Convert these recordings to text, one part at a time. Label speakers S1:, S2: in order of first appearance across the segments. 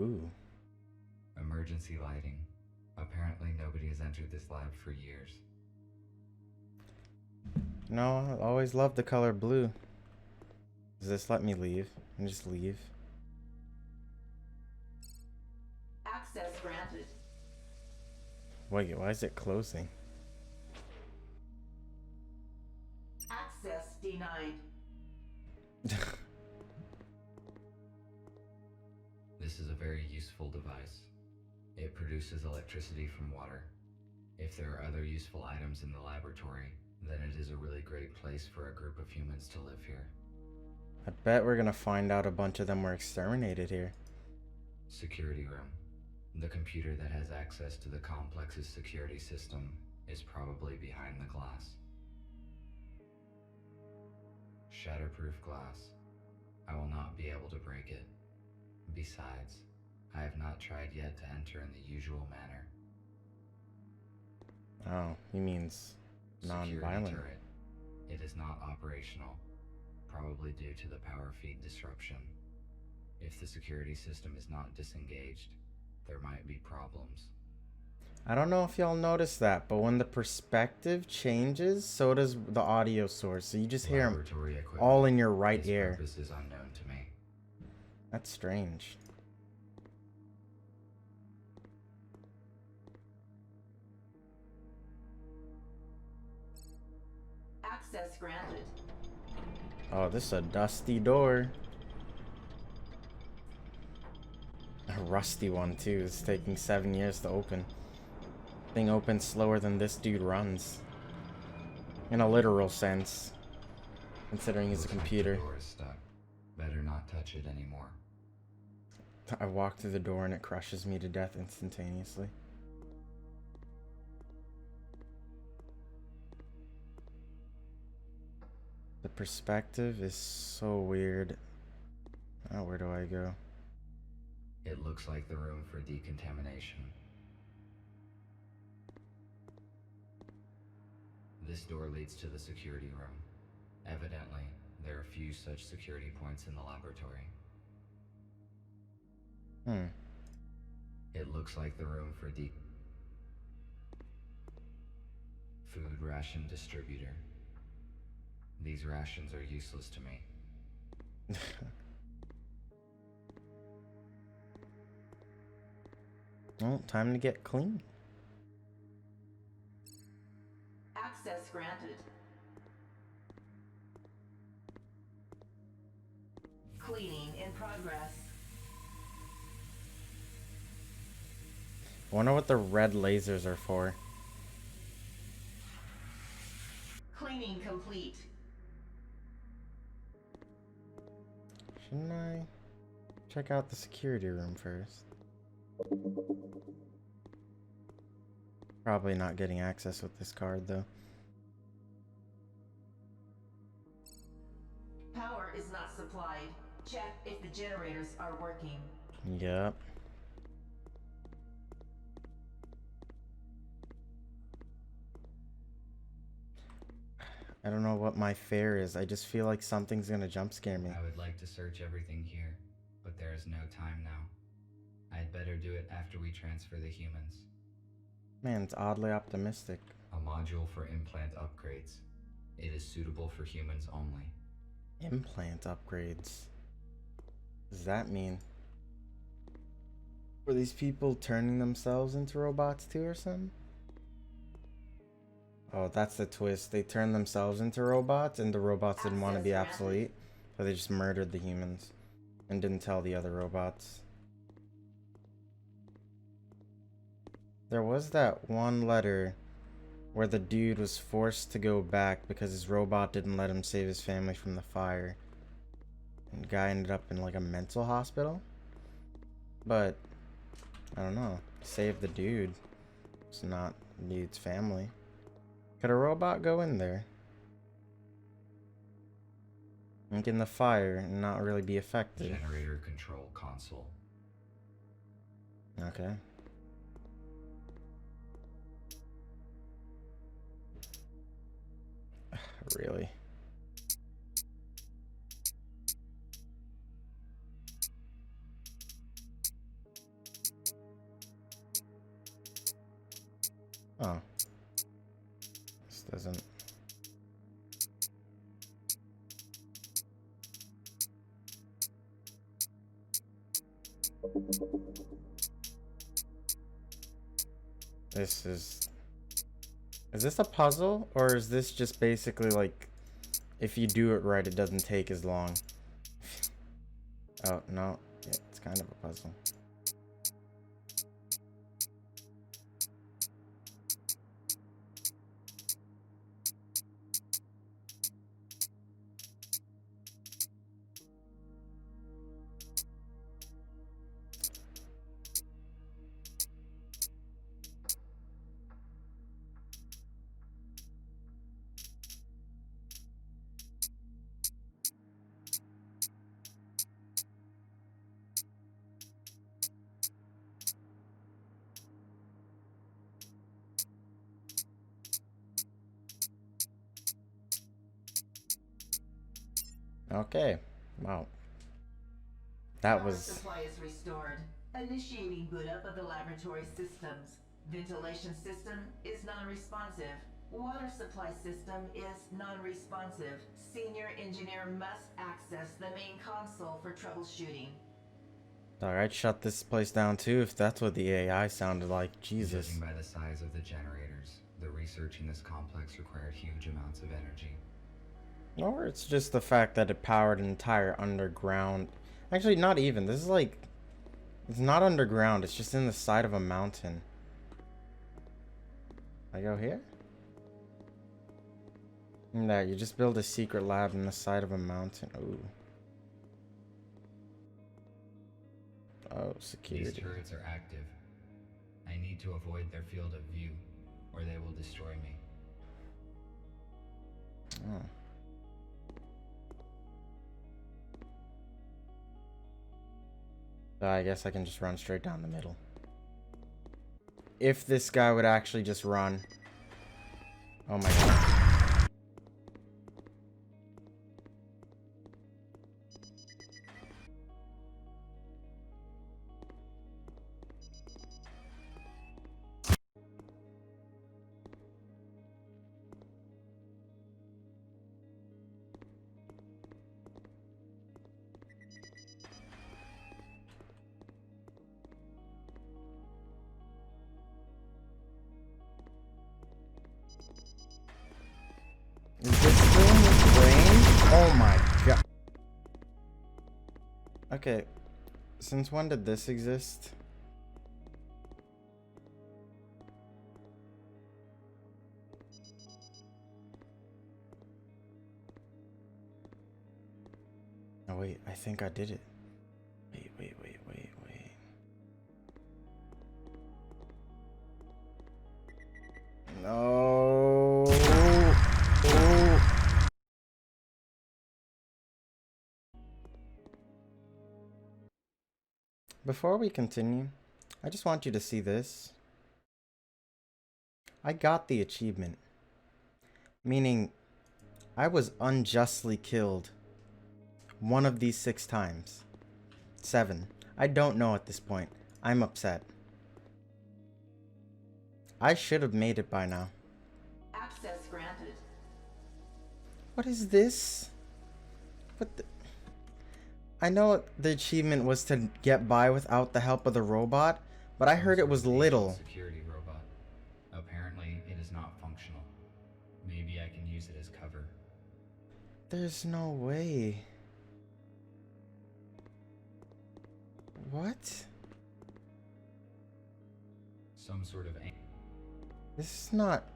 S1: Ooh.
S2: Emergency lighting. Apparently nobody has entered this lab for years.
S1: No, I always loved the color blue. Does this let me leave? And just leave?
S3: Access granted.
S1: Wait, why is it closing?
S3: Access denied.
S2: This is a very useful device. It produces electricity from water. If there are other useful items in the laboratory, then it is a really great place for a group of humans to live here.
S1: I bet we're gonna find out a bunch of them were exterminated here.
S2: Security room. The computer that has access to the complex's security system is probably behind the glass. Shatterproof glass. I will not be able to break it. Besides, I have not tried yet to enter in the usual manner.
S1: Oh, he means
S2: Security
S1: non-violent.
S2: turret. It is not operational, probably due to the power feed disruption. If the security system is not disengaged, there might be problems.
S1: I don't know if y'all noticed that, but when the perspective changes, so does the audio source. So you just hear them
S2: Laboratory equipment.
S1: all in your right
S2: Its
S1: ear.
S2: purpose is unknown to me.
S1: That's strange.
S3: Access granted.
S1: Oh, this is a dusty door. A rusty one too. It's taking 7 years to open. Thing opens slower than this dude runs. In a literal sense. Considering he's a
S2: Looks like
S1: computer.
S2: The door is stuck. Better not touch it anymore.
S1: I walk through the door and it crushes me to death instantaneously. The perspective is so weird. Oh, where do I go?
S2: It looks like the room for decontamination. This door leads to the security room. Evidently, there are few such security points in the laboratory. It looks like the room for food ration distributor. These rations are useless to me.
S1: Well, time to get clean.
S3: Access granted. Cleaning in progress.
S1: I wonder what the red lasers are for.
S3: Cleaning complete.
S1: Shouldn't I check out the security room first? Probably not getting access with this card though.
S3: Power is not supplied. Check if the generators are working.
S1: Yep. I don't know what my fare is. I just feel like something's gonna jump scare me.
S2: I would like to search everything here, but there is no time now. I'd better do it after we transfer the humans.
S1: Man, it's oddly optimistic.
S2: A module for implant upgrades. It is suitable for humans only.
S1: Implant upgrades. What does that mean? Were these people turning themselves into robots too or something? Oh, that's the twist. They turned themselves into robots and the robots didn't want to be obsolete. So they just murdered the humans and didn't tell the other robots. There was that one letter where the dude was forced to go back because his robot didn't let him save his family from the fire. And the guy ended up in like a mental hospital. But I don't know. Save the dude. It's not the dude's family. Could a robot go in there? Like in the fire and not really be effective?
S2: Generator control console.
S1: Okay. Really? Oh. This doesn't... This is... Is this a puzzle? Or is this just basically like... If you do it right, it doesn't take as long? Oh, no. Yeah, it's kind of a puzzle. Okay. Wow. That
S3: Power
S1: was...
S3: supply is restored. Initiating boot up of the laboratory systems. Ventilation system is non-responsive. Water supply system is non-responsive. Senior engineer must access the main console for troubleshooting.
S1: Alright, shut this place down too, if that's what the AI sounded like. Jesus.
S2: Judging by the size of the generators, the research in this complex required huge amounts of energy.
S1: Or it's just the fact that it powered an entire underground... Actually, not even. This is like... It's not underground, it's just in the side of a mountain. I go here? No, you just build a secret lab in the side of a mountain. Ooh. Oh, security.
S2: These turrets are active. I need to avoid their field of view, or they will destroy me.
S1: Oh. So I guess I can just run straight down the middle. If this guy would actually just run. Oh my god. Is this still in this range? Oh my god. Okay. Since when did this exist? Oh wait, I think I did it. Wait. No. Oh. Before we continue, I just want you to see this. I got the achievement. Meaning, I was unjustly killed. One of these 6 times. 7. I don't know at this point. I'm upset. I should have made it by now.
S3: Access granted.
S1: What is this? What the... I know the achievement was to get by without the help of the robot, but I heard it was little.
S2: Security robot. Apparently, it is not functional. Maybe I can use it as cover.
S1: There's no way. What?
S2: Some sort of
S1: This is not...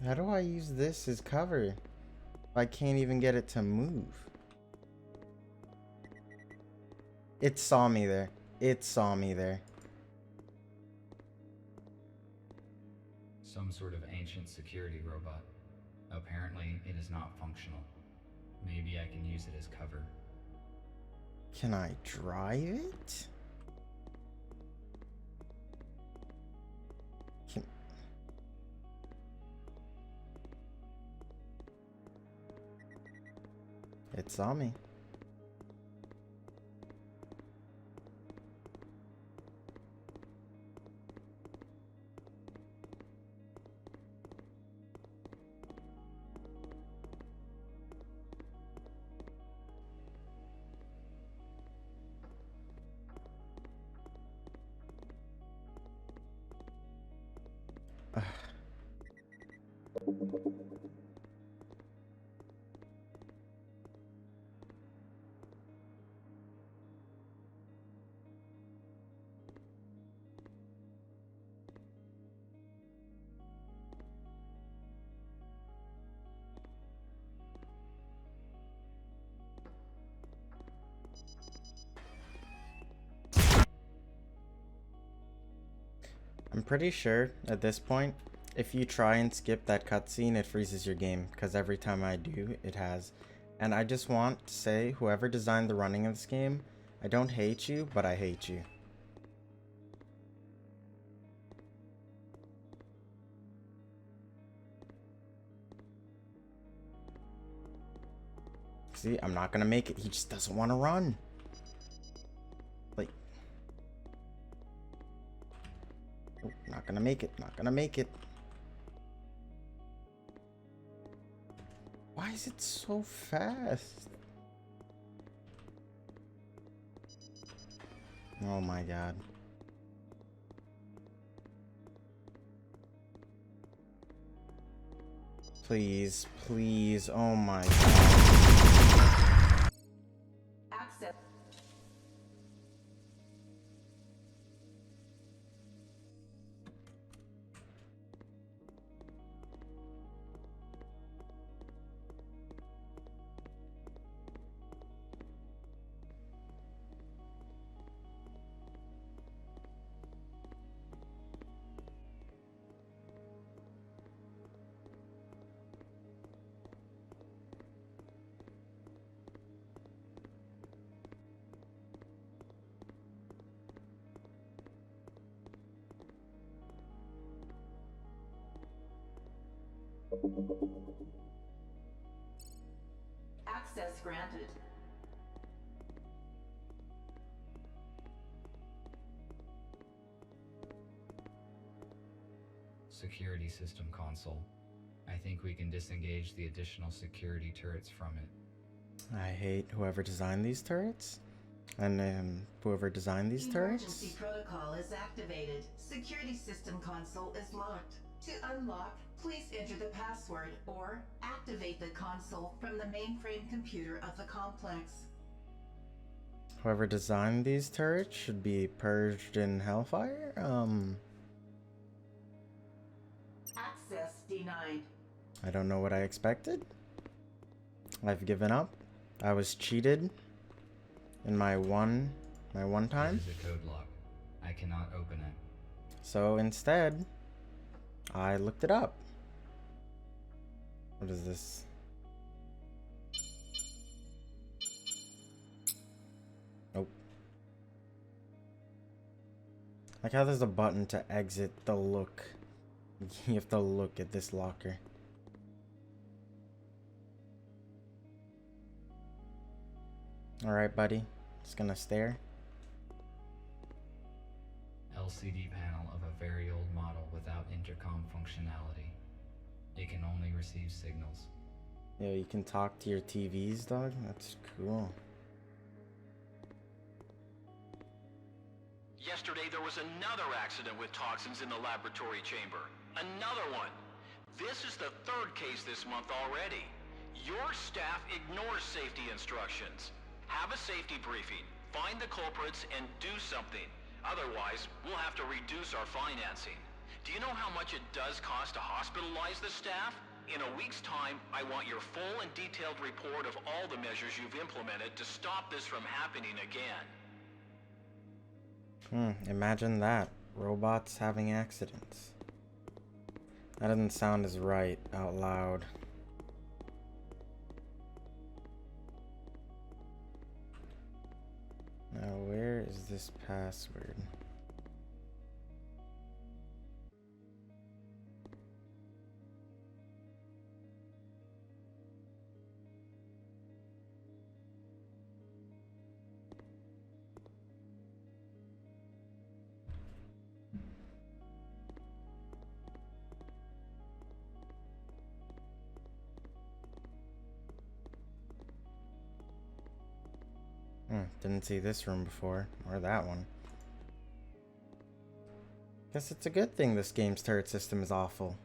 S1: How do I use this as cover? I can't even get it to move. It saw me there. It saw me there.
S2: some sort of ancient security robot. Apparently, it is not functional. Maybe I can use it as cover.
S1: Can I drive it? Can... It saw me. I'm pretty sure at this point, if you try and skip that cutscene, it freezes your game, because every time I do, it has. And I just want to say, whoever designed the running of this game, I don't hate you, but I hate you. See, I'm not gonna make it. He just doesn't want to run. Like, oh, not gonna make it. Not gonna make it. Why is it so fast? Oh my god. Please, please. Oh my god.
S3: Access. Access granted.
S2: Security system console. I think we can disengage the additional security turrets from it.
S1: I hate whoever designed these turrets. And whoever designed these
S3: Emergency
S1: turrets.
S3: protocol is activated. Security system console is locked. To unlock, please enter the password or activate the console from the mainframe computer of the complex.
S1: Whoever designed these turrets should be purged in hellfire.
S3: Access denied.
S1: I don't know what I expected. I've given up. I was cheated in my one time.
S2: It is a code lock. I cannot open it.
S1: So instead, I looked it up. What is this? Nope. Like how there's a button to exit the look. You have to look at this locker. Alright, buddy. Just gonna stare.
S2: LCD panel of a very old model without intercom functionality. It can only receive signals.
S1: Yo, you can talk to your TVs, dog? That's cool.
S4: Yesterday, there was another accident with toxins in the laboratory chamber. Another one. This is the third case this month already. Your staff ignores safety instructions. Have a safety briefing, find the culprits, and do something. Otherwise, we'll have to reduce our financing. Do you know how much it does cost to hospitalize the staff? In a week's time, I want your full and detailed report of all the measures you've implemented to stop this from happening again.
S1: Imagine that. Robots having accidents. That doesn't sound as right out loud. Now, where is this password? Didn't see this room before, or that one. Guess it's a good thing this game's turret system is awful.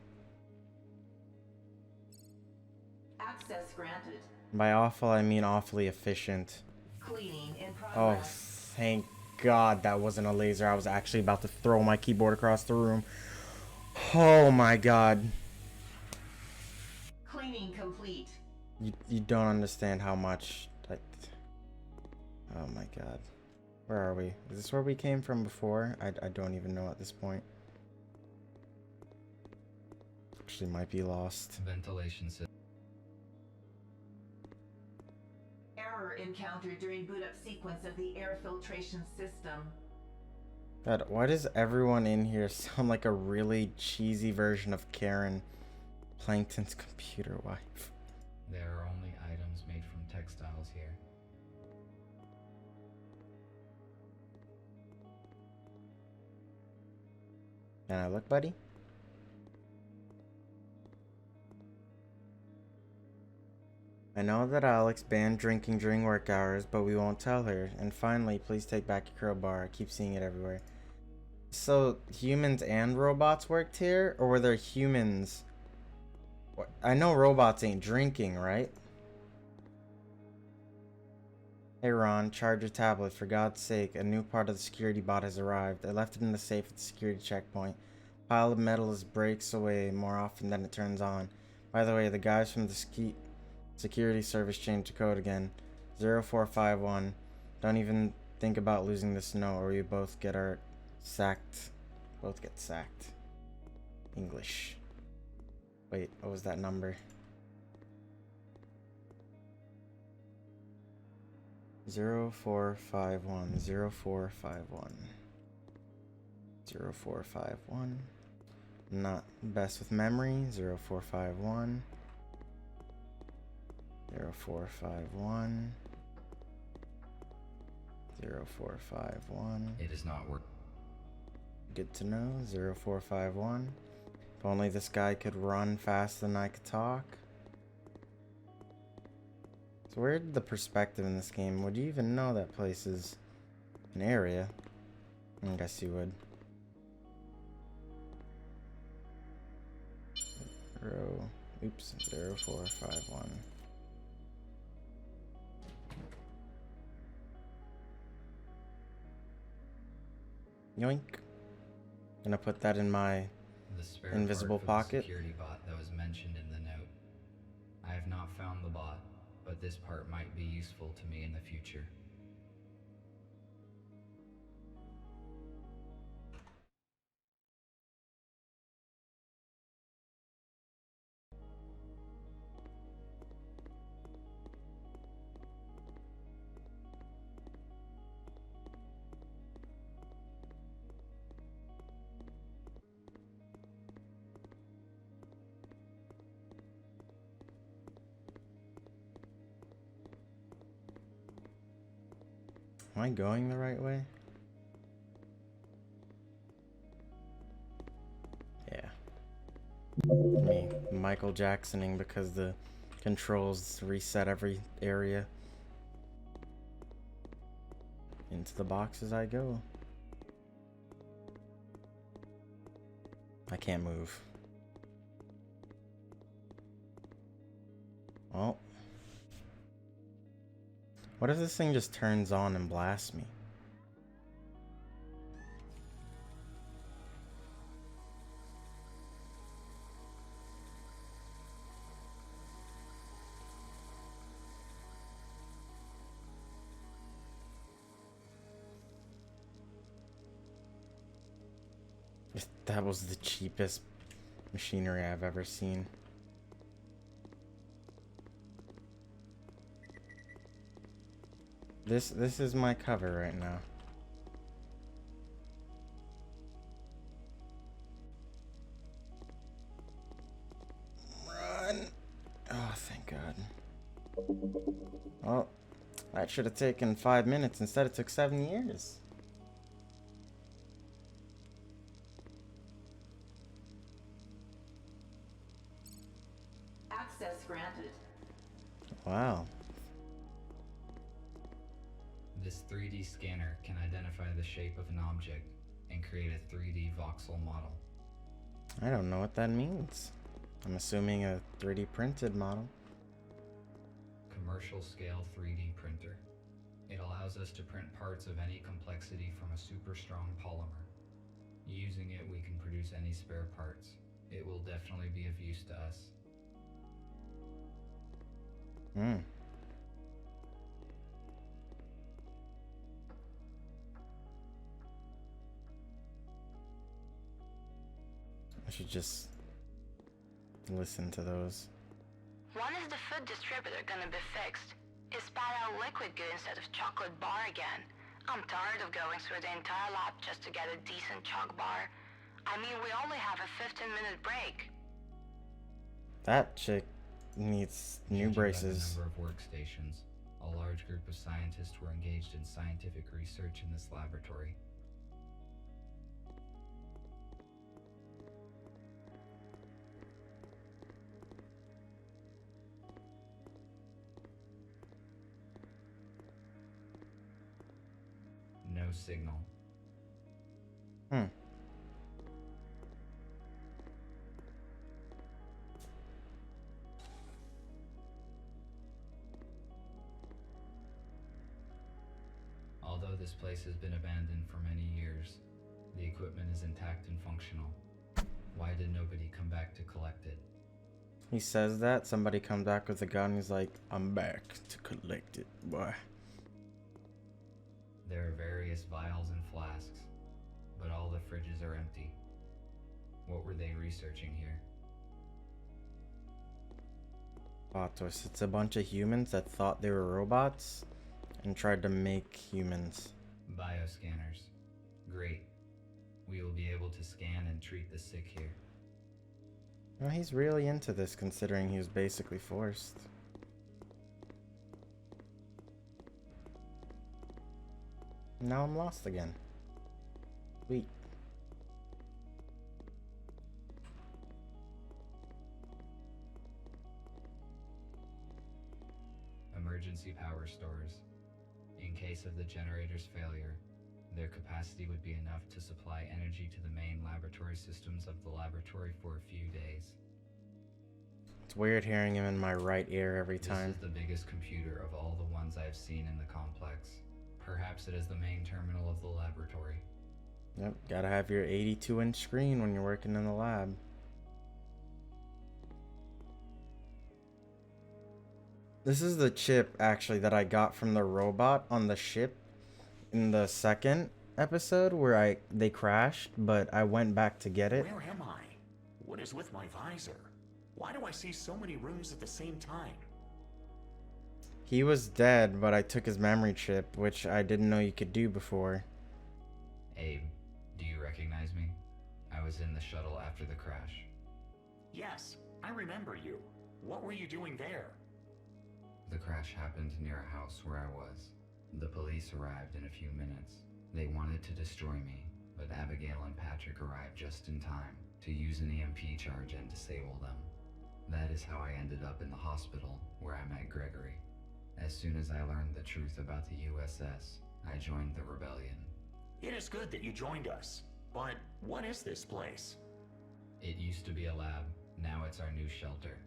S3: Access granted.
S1: By awful, I mean awfully efficient.
S3: Cleaning in
S1: Oh,
S3: progress.
S1: thank God that wasn't a laser. I was actually about to throw my keyboard across the room. Oh my God.
S3: Cleaning complete.
S1: You don't understand how much... Oh my God. Where are we? Is this where we came from before? I don't even know at this point. Actually, might be lost.
S2: Ventilation system.
S3: Error encountered during boot up sequence of the air filtration system.
S1: God, why does everyone in here sound like a really cheesy version of Karen, Plankton's computer wife?
S2: There are only items made from textiles here.
S1: Can I look, buddy? I know that Alex banned drinking during work hours, but we won't tell her. And finally, please take back your crowbar. I keep seeing it everywhere. So, humans and robots worked here? Or were there humans? What? I know robots ain't drinking, right? Hey Ron, charge your tablet. For God's sake, a new part of the security bot has arrived. I left it in the safe at the security checkpoint. Pile of metal is breaks away more often than it turns on. By the way, the guys from the security service changed the code again. 0451. Don't even think about losing this note or you both get sacked. Both get sacked. English. Wait, what was that number? 0451. 0451. 0451. Not best with memory. 0451. 0451. 0451.
S2: It is not work.
S1: Good to know. 0451. If only this guy could run faster than I could talk. So where's the perspective in this game? Would you even know that place is an area? I guess you would. Oops, 0451. Yoink. Gonna put that in my
S2: The spare
S1: invisible
S2: part for the
S1: pocket.
S2: security bot that was mentioned in the note. I have not found the bot, but this part might be useful to me in the future.
S1: Am I going the right way? Yeah. Me Michael Jacksoning because the controls reset every area. Into the boxes I go. I can't move. Well. What if this thing just turns on and blasts me? That was the cheapest machinery I've ever seen. This is my cover right now. Run! Oh, thank God. Well, that should have taken 5 minutes. Instead, it took 7 years.
S3: Access granted.
S1: Wow.
S2: This 3D scanner can identify the shape of an object and create a 3D voxel model.
S1: I don't know what that means. I'm assuming a 3D printed model.
S2: Commercial scale 3D printer. It allows us to print parts of any complexity from a super strong polymer. Using it, we can produce any spare parts. It will definitely be of use to us.
S1: I should just listen to those.
S5: When is the food distributor gonna be fixed? He spat out liquid goo instead of chocolate bar again. I'm tired of going through the entire lab just to get a decent choc bar. I mean, we only have a 15-minute break.
S1: That chick needs new
S2: Judging by
S1: braces.
S2: the number of workstations, a large group of scientists were engaged in scientific research in this laboratory. No signal. Although this place has been abandoned for many years, the equipment is intact and functional. Why did nobody come back to collect it?
S1: He says that, somebody comes back with a gun, he's like, I'm back to collect it, boy.
S2: There are various vials and flasks, but all the fridges are empty. What were they researching here?
S1: Vatos, it's a bunch of humans that thought they were robots and tried to make humans.
S2: Bioscanners. Great. We will be able to scan and treat the sick here.
S1: Well, he's really into this considering he was basically forced. Now I'm lost again. Sweet.
S2: Emergency power stores. In case of the generator's failure, their capacity would be enough to supply energy to the main laboratory systems of the laboratory for a few days.
S1: It's weird hearing him in my right ear every time.
S2: This is the biggest computer of all the ones I've seen in the complex. Perhaps it is the main terminal of the laboratory.
S1: Yep, gotta have your 82-inch screen when you're working in the lab. This is the chip, actually, that I got from the robot on the ship in the second episode where they crashed, but I went back to get it.
S6: Where am I? What is with my visor? Why do I see so many rooms at the same time?
S1: He was dead, but I took his memory chip, which I didn't know you could do before.
S2: Abe, do you recognize me? I was in the shuttle after the crash.
S6: Yes, I remember you. What were you doing there?
S2: The crash happened near a house where I was. The police arrived in a few minutes. They wanted to destroy me, but Abigail and Patrick arrived just in time to use an EMP charge and disable them. That is how I ended up in the hospital, where I met Gregory. As soon as I learned the truth about the USS, I joined the rebellion.
S6: It is good that you joined us, but what is this place?
S2: It used to be a lab, now it's our new shelter.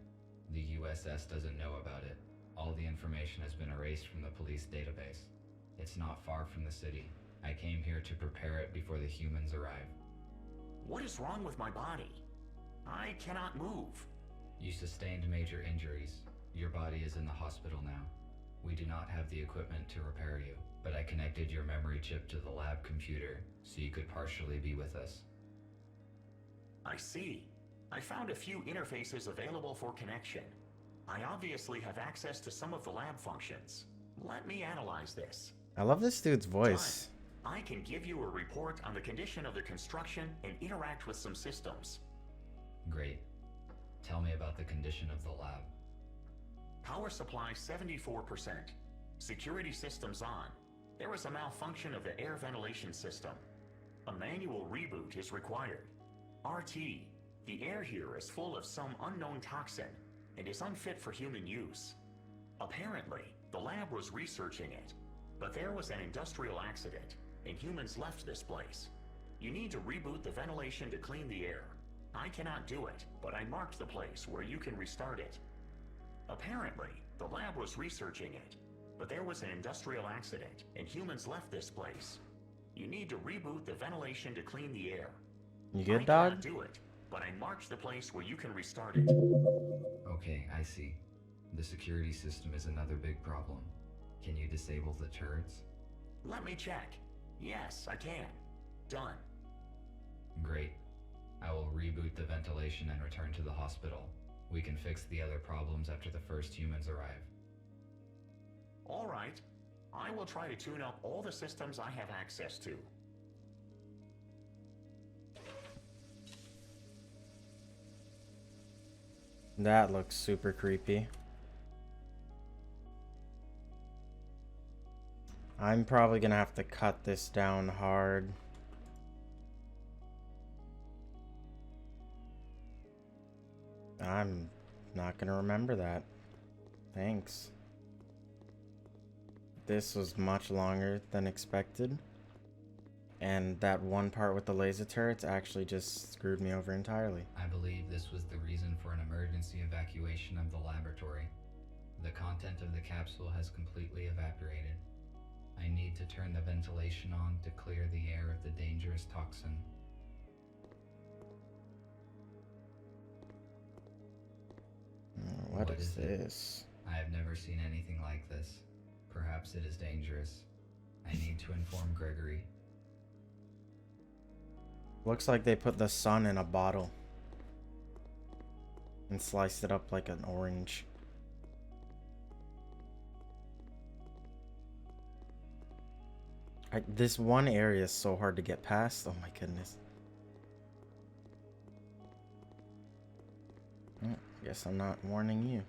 S2: The USS doesn't know about it. All the information has been erased from the police database. It's not far from the city. I came here to prepare it before the humans arrive.
S6: What is wrong with my body? I cannot move.
S2: You sustained major injuries. Your body is in the hospital now. We do not have the equipment to repair you, but I connected your memory chip to the lab computer so you could partially be with us.
S6: I see. I found a few interfaces available for connection. I obviously have access to some of the lab functions. Let me analyze this.
S1: I love this dude's voice.
S6: Done. I can give you a report on the condition of the construction and interact with some systems.
S2: Great. Tell me about the condition of the lab.
S6: Power supply 74%. Security systems on. There is a malfunction of the air ventilation system. A manual reboot is required. RT, the air here is full of some unknown toxin and is unfit for human use. Apparently, the lab was researching it, but there was an industrial accident and humans left this place. You need to reboot the ventilation to clean the air. I cannot do it, but I marked the place where you can restart it. Apparently, the lab was researching it, but there was an industrial accident and humans left this place. You need to reboot the ventilation to clean the air.
S1: You good,
S6: I
S1: dog?
S6: cannot do it, but I marked the place where you can restart it.
S2: Okay, I see. The security system is another big problem. Can you disable the turrets?
S6: Let me check. Yes, I can. Done.
S2: Great. I will reboot the ventilation and return to the hospital. We can fix the other problems after the first humans arrive.
S6: All right. I will try to tune up all the systems I have access to.
S1: That looks super creepy. I'm probably gonna have to cut this down hard. I'm not gonna remember that. Thanks. This was much longer than expected. And that one part with the laser turrets actually just screwed me over entirely.
S2: I believe this was the reason for an emergency evacuation of the laboratory. The content of the capsule has completely evaporated. I need to turn the ventilation on to clear the air of the dangerous toxin.
S1: What is this?
S2: I have never seen anything like this. Perhaps it is dangerous. I need to inform Gregory.
S1: Looks like they put the sun in a bottle and sliced it up like an orange. This one area is so hard to get past. Oh my goodness. Guess I'm not warning you.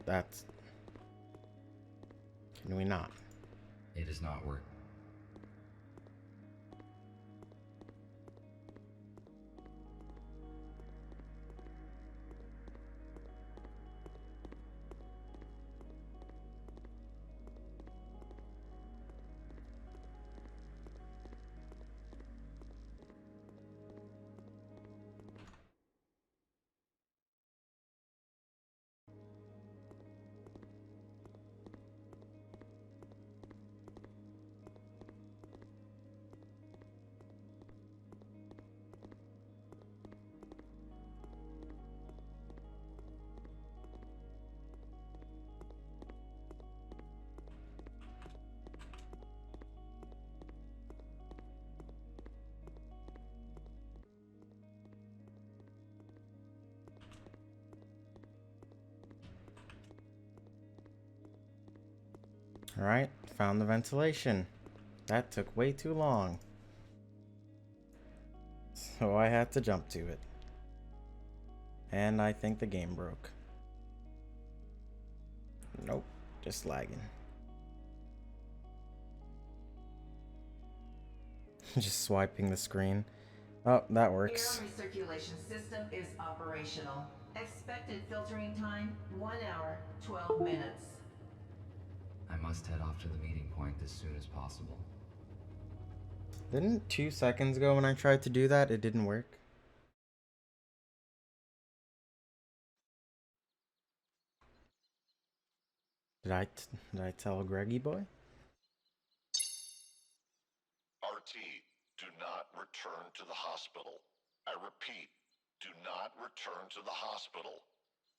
S1: That's... Can we not?
S2: It is not working.
S1: Alright, found the ventilation. That took way too long. So I had to jump to it. And I think the game broke. Nope, just lagging. Just swiping the screen. Oh, that works.
S3: Air recirculation system is operational. Expected filtering time, 1 hour, 12 minutes.
S2: I must head off to the meeting point as soon as possible.
S1: Didn't 2 seconds ago when I tried to do that, it didn't work? Did I tell Greggy boy?
S7: RT, do not return to the hospital. I repeat, do not return to the hospital.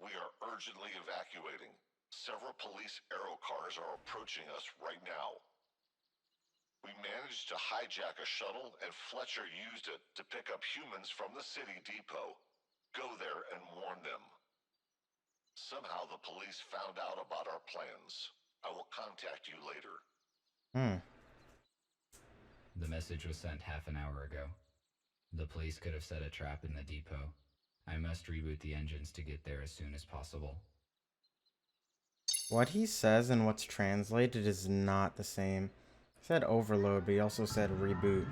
S7: We are urgently evacuating. Several police aero cars are approaching us right now. We managed to hijack a shuttle, and Fletcher used it to pick up humans from the city depot. Go there and warn them. Somehow the police found out about our plans. I will contact you later.
S2: The message was sent half an hour ago. The police could have set a trap in the depot. I must reboot the engines to get there as soon as possible.
S1: What he says and what's translated is not the same. He said overload, but he also said reboot.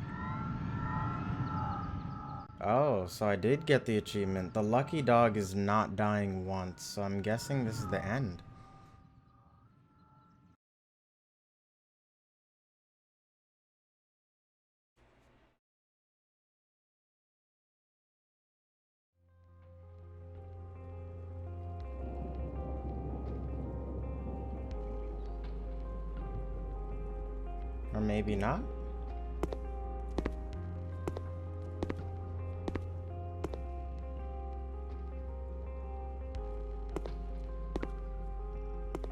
S1: Oh, so I did get the achievement. The lucky dog is not dying once, so I'm guessing this is the end. Or maybe not?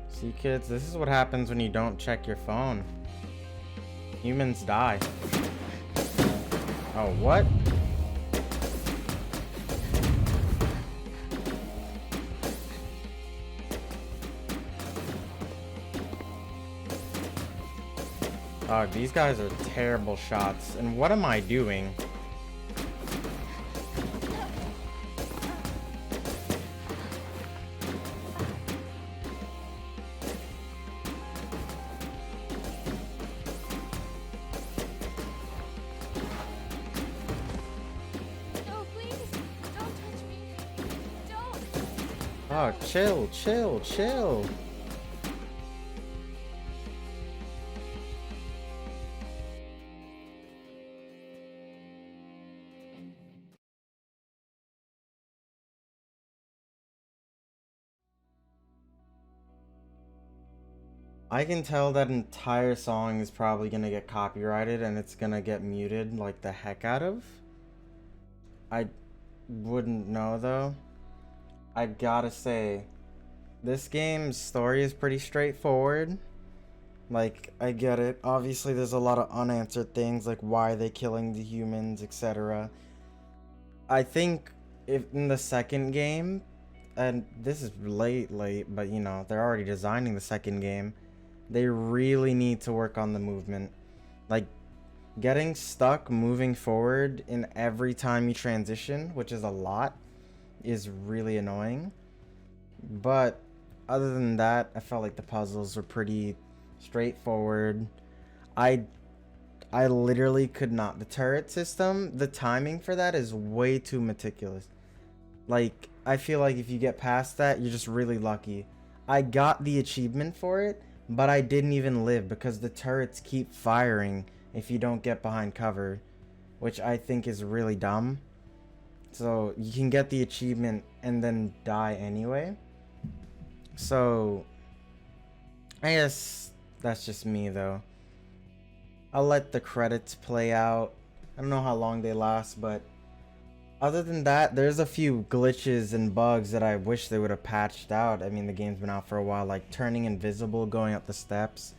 S1: See, kids, this is what happens when you don't check your phone. Humans die. Oh, what? Dog, these guys are terrible shots. And what am I doing? Oh, chill, chill, chill. I can tell that entire song is probably gonna get copyrighted and it's gonna get muted like the heck out of. I wouldn't know though. I gotta say, this game's story is pretty straightforward. Like, I get it. Obviously, there's a lot of unanswered things, like why are they killing the humans, etc. I think if in the second game, and this is late, but you know, they're already designing the second game, they really need to work on the movement. Like, getting stuck moving forward in every time you transition, which is a lot, is really annoying. But other than that, I felt like the puzzles were pretty straightforward. I literally could not. The turret system, the timing for that is way too meticulous. Like, I feel like if you get past that, you're just really lucky. I got the achievement for it, but I didn't even live because the turrets keep firing if you don't get behind cover, which I think is really dumb. So you can get the achievement and then die anyway. So I guess that's just me though. I'll let the credits play out. I don't know how long they last, but other than that, there's a few glitches and bugs that I wish they would have patched out. I mean, the game's been out for a while, like turning invisible, going up the steps,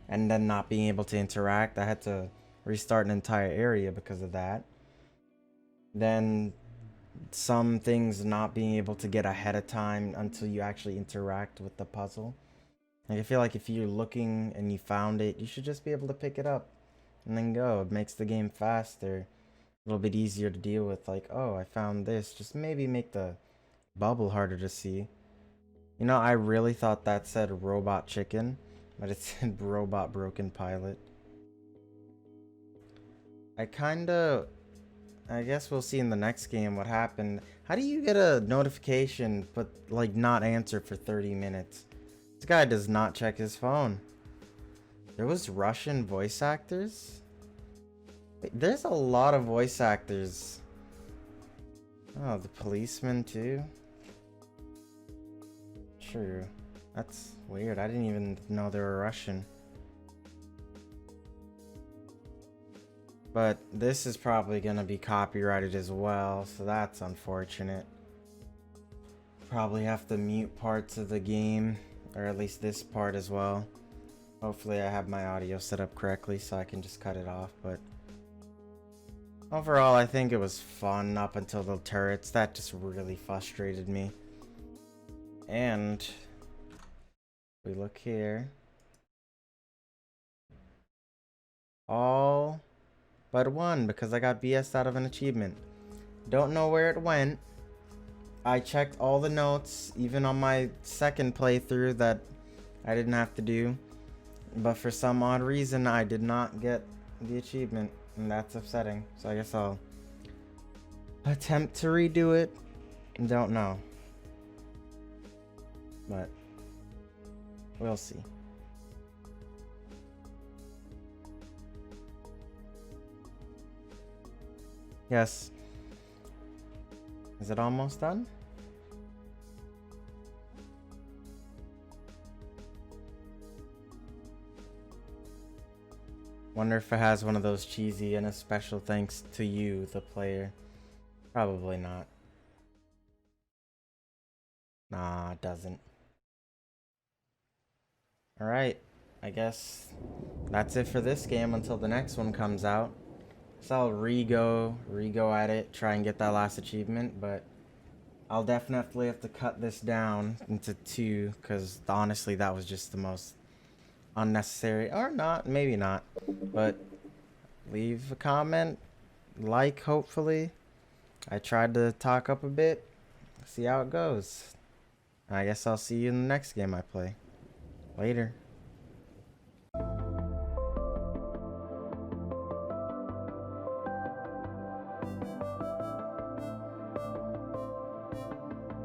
S1: and then not being able to interact. I had to restart an entire area because of that. Then some things not being able to get ahead of time until you actually interact with the puzzle. Like, I feel like if you're looking and you found it, you should just be able to pick it up and then go. It makes the game faster, a little bit easier to deal with. Like, oh, I found this. Just maybe make the bubble harder to see. You know, I really thought that said robot chicken, but it said robot broken pilot. I guess we'll see in the next game what happened. How do you get a notification but like not answer for 30 minutes? This guy does not check his phone. There was Russian voice actors? Wait, there's a lot of voice actors. Oh, the policeman too? True. That's weird. I didn't even know they were Russian. But this is probably going to be copyrighted as well, so that's unfortunate. Probably have to mute parts of the game, or at least this part as well. Hopefully I have my audio set up correctly so I can just cut it off, but overall I think it was fun up until the turrets. That just really frustrated me. And we look here. All but one, because I got BS out of an achievement. Don't know where it went. I checked all the notes, even on my second playthrough that I didn't have to do. But for some odd reason, I did not get the achievement, and that's upsetting. So I guess I'll attempt to redo it. Don't know. But we'll see. Yes. Is it almost done? Wonder if it has one of those cheesy and a special thanks to you, the player. Probably not. Nah, it doesn't. Alright, I guess that's it for this game until the next one comes out. So I'll re-go at it, try and get that last achievement, but I'll definitely have to cut this down into 2, because honestly that was just the most unnecessary, or not, maybe not, but leave a comment, like, hopefully. I tried to talk up a bit, see how it goes. I guess I'll see you in the next game I play. Later.